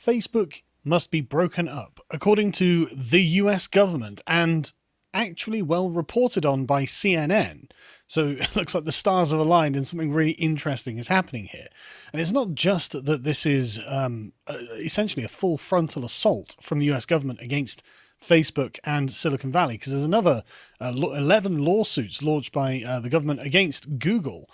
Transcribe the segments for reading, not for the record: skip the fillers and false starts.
Facebook must be broken up, according to the US government, and actually well reported on by CNN. So it looks like the stars have aligned and something really interesting is happening here. And it's not just that this is essentially a full frontal assault from the US government against Facebook and Silicon Valley, because there's another 11 lawsuits launched by the government against Google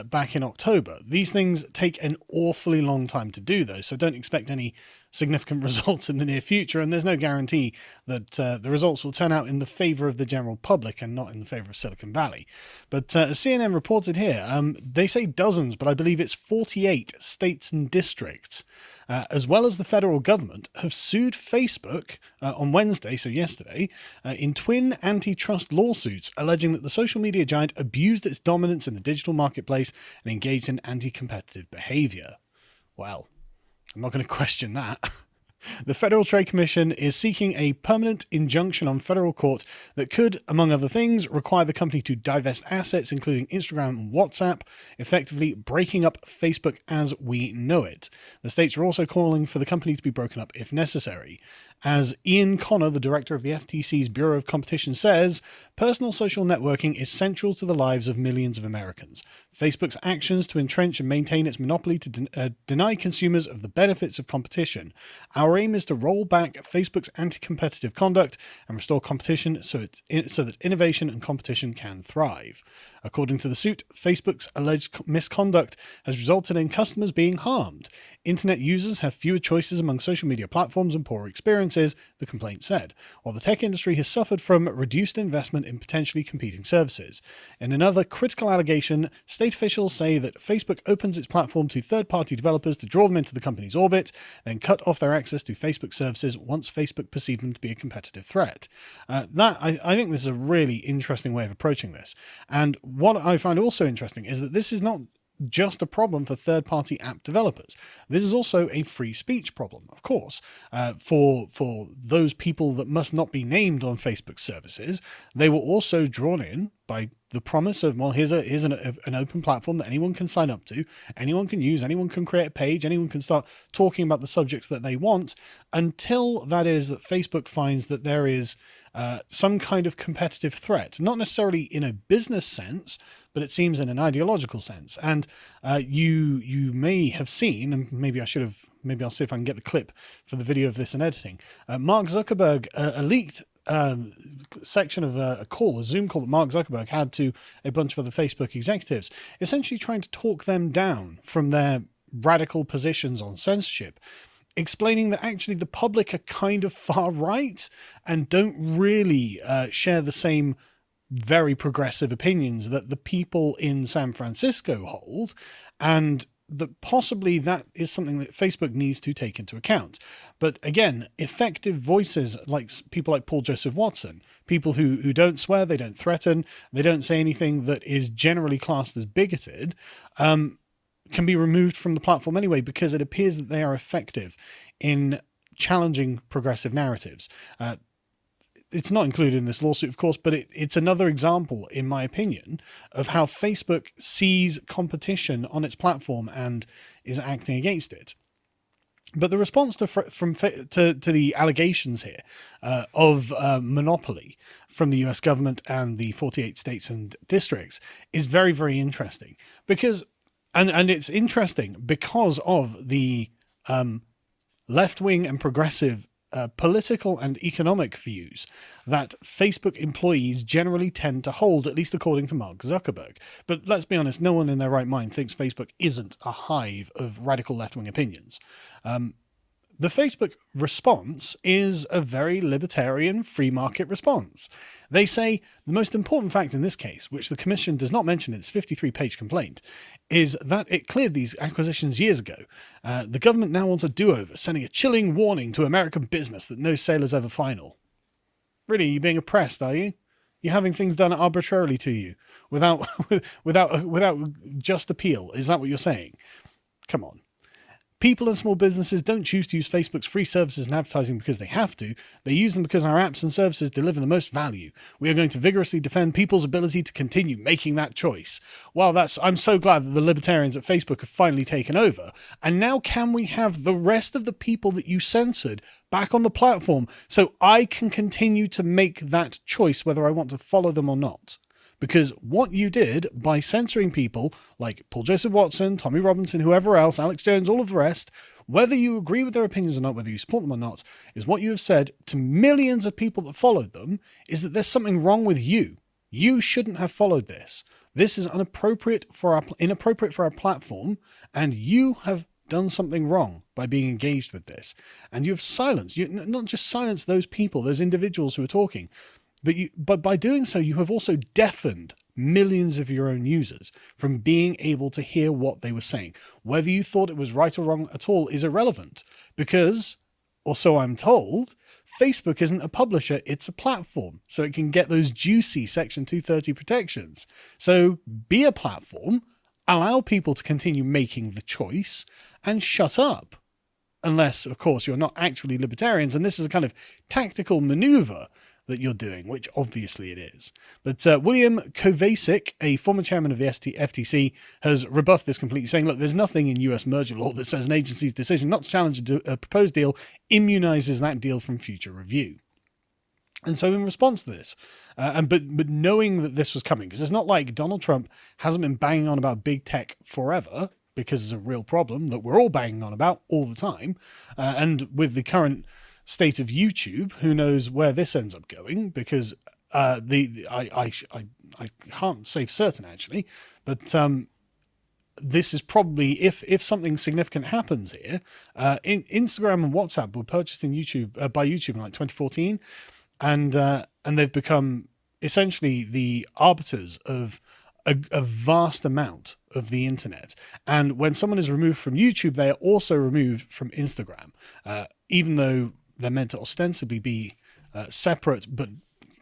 back in October. These things take an awfully long time to do, though, so don't expect any significant results in the near future, and there's no guarantee that the results will turn out in the favor of the general public and not in the favor of Silicon Valley. But as CNN reported here, they say dozens, but I believe it's 48 states and districts, as well as the federal government, have sued Facebook on Wednesday, so yesterday, in twin antitrust lawsuits alleging that the social media giant abused its dominance in the digital marketplace and engaged in anti-competitive behavior. Well, I'm not going to question that. The Federal Trade Commission is seeking a permanent injunction on federal court that could, among other things, require the company to divest assets, including Instagram and WhatsApp, effectively breaking up Facebook as we know it. The states are also calling for the company to be broken up if necessary. As Ian Connor, the director of the FTC's Bureau of Competition, says, personal social networking is central to the lives of millions of Americans. Facebook's actions to entrench and maintain its monopoly to deny consumers of the benefits of competition. Our aim is to roll back Facebook's anti-competitive conduct and restore competition so that innovation and competition can thrive. According to the suit, Facebook's alleged misconduct has resulted in customers being harmed. Internet users have fewer choices among social media platforms and poorer experiences, the complaint said, while the tech industry has suffered from reduced investment in potentially competing services. In another critical allegation, state officials say that Facebook opens its platform to third-party developers to draw them into the company's orbit, then cut off their access to Facebook services once Facebook perceived them to be a competitive threat. I think this is a really interesting way of approaching this. And what I find also interesting is that this is not just a problem for third-party app developers. This is also a free speech problem, of course, for those people that must not be named on Facebook services. They were also drawn in by the promise of, well, here's an open platform that anyone can sign up to, anyone can use, anyone can create a page, anyone can start talking about the subjects that they want, until that Facebook finds that there is some kind of competitive threat, not necessarily in a business sense, but it seems in an ideological sense. And you may have seen, and maybe I'll see if I can get the clip for the video of this in editing. Mark Zuckerberg, a leaked section of a Zoom call that Mark Zuckerberg had to a bunch of other Facebook executives, essentially trying to talk them down from their radical positions on censorship, explaining that actually the public are kind of far right and don't really share the same very progressive opinions that the people in San Francisco hold, and that possibly that is something that Facebook needs to take into account. But again, effective voices like people like Paul Joseph Watson, people who don't swear, they don't threaten, they don't say anything that is generally classed as bigoted, can be removed from the platform anyway, because it appears that they are effective in challenging progressive narratives. It's not included in this lawsuit, of course, but it's another example, in my opinion, of how Facebook sees competition on its platform and is acting against it. But the response to the allegations here of monopoly from the US government and the 48 states and districts is very, very interesting, because and it's interesting because of the left-wing and progressive political and economic views that Facebook employees generally tend to hold, at least according to Mark Zuckerberg. But let's be honest, no one in their right mind thinks Facebook isn't a hive of radical left-wing opinions. The Facebook response is a very libertarian free market response. They say the most important fact in this case, which the Commission does not mention in its 53-page complaint, is that it cleared these acquisitions years ago. The government now wants a do-over, sending a chilling warning to American business that no sale is ever final. Really, you're being oppressed, are you? You're having things done arbitrarily to you without just appeal. Is that what you're saying? Come on. People and small businesses don't choose to use Facebook's free services and advertising because they have to. They use them because our apps and services deliver the most value. We are going to vigorously defend people's ability to continue making that choice. Well, I'm so glad that the libertarians at Facebook have finally taken over. And now can we have the rest of the people that you censored back on the platform so I can continue to make that choice whether I want to follow them or not? Because what you did by censoring people like Paul Joseph Watson, Tommy Robinson, whoever else, Alex Jones, all of the rest, whether you agree with their opinions or not, whether you support them or not, is what you have said to millions of people that followed them is that there's something wrong with you. You shouldn't have followed this. This is inappropriate for our platform, and you have done something wrong by being engaged with this. And you have silenced, not just silenced those people, those individuals who are talking, but by doing so, you have also deafened millions of your own users from being able to hear what they were saying. Whether you thought it was right or wrong at all is irrelevant because, or so I'm told, Facebook isn't a publisher, it's a platform. So it can get those juicy Section 230 protections. So be a platform, allow people to continue making the choice, and shut up. Unless, of course, you're not actually libertarians, and this is a kind of tactical maneuver that you're doing, which obviously it is. But William Kovacic, a former chairman of the FTC, has rebuffed this completely, saying, look, there's nothing in US merger law that says an agency's decision not to challenge a proposed deal immunizes that deal from future review. And so in response to this, but knowing that this was coming, because it's not like Donald Trump hasn't been banging on about big tech forever, because it's a real problem that we're all banging on about all the time. And with the current state of YouTube, who knows where this ends up going, because I can't say for certain actually, but this is probably, if something significant happens here, Instagram and WhatsApp were purchased in by YouTube in like 2014, and they've become essentially the arbiters of a vast amount of the internet. And when someone is removed from YouTube, they are also removed from Instagram, even though they're meant to ostensibly be separate but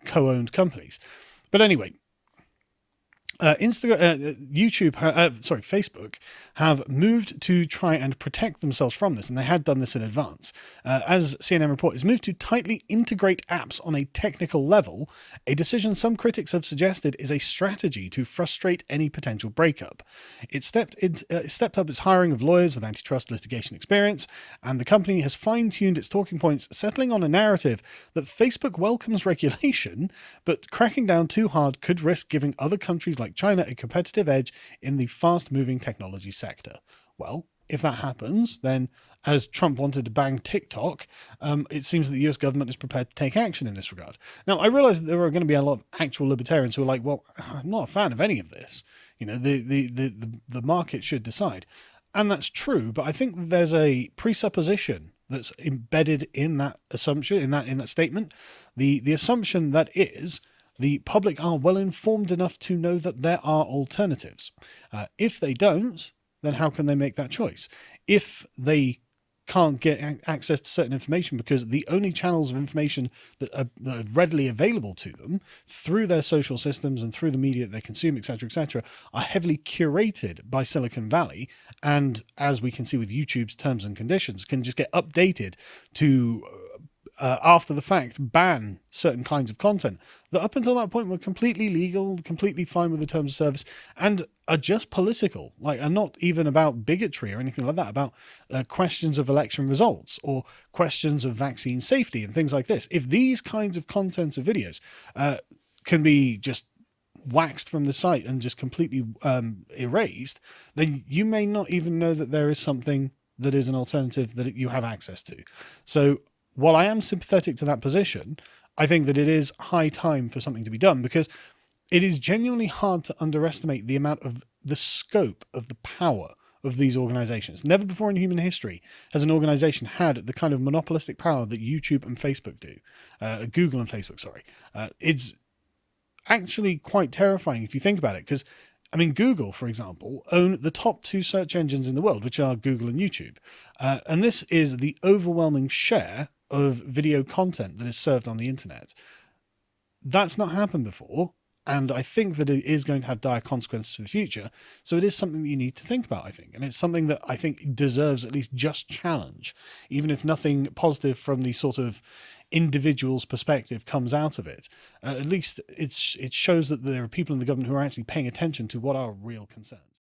co-owned companies. But anyway, Facebook have moved to try and protect themselves from this, and they had done this in advance. As CNN report is moved to tightly integrate apps on a technical level, a decision some critics have suggested is a strategy to frustrate any potential breakup. It stepped up its hiring of lawyers with antitrust litigation experience, and the company has fine-tuned its talking points, settling on a narrative that Facebook welcomes regulation, but cracking down too hard could risk giving other countries like China a competitive edge in the fast-moving technology sector. Well, if that happens, then as Trump wanted to bang TikTok, it seems that the US government is prepared to take action in this regard. Now, I realize that there are going to be a lot of actual libertarians who are like, well, I'm not a fan of any of this. You know, the market should decide. And that's true, but I think there's a presupposition that's embedded in that assumption, in that statement. The assumption that is, the public are well informed enough to know that there are alternatives. If they don't, then how can they make that choice? If they can't get access to certain information because the only channels of information that are readily available to them through their social systems and through the media that they consume, etc., are heavily curated by Silicon Valley, and as we can see with YouTube's terms and conditions, can just get updated to after the fact ban certain kinds of content that up until that point were completely legal, completely fine with the terms of service, and are just political, like are not even about bigotry or anything like that, about questions of election results or questions of vaccine safety and things like this. If these kinds of content or videos can be just waxed from the site and just completely erased, then you may not even know that there is something that is an alternative that you have access to. So while I am sympathetic to that position, I think that it is high time for something to be done, because it is genuinely hard to underestimate the amount of the scope of the power of these organizations. Never before in human history has an organization had the kind of monopolistic power that YouTube and Facebook do. Google and Facebook, sorry. It's actually quite terrifying if you think about it, because I mean, Google, for example, own the top two search engines in the world, which are Google and YouTube. And this is the overwhelming share of video content that is served on the internet. That's not happened before. And I think that it is going to have dire consequences for the future. So it is something that you need to think about, I think. And it's something that I think deserves at least just challenge, even if nothing positive from the sort of individual's perspective comes out of it. At least it shows that there are people in the government who are actually paying attention to what are real concerns.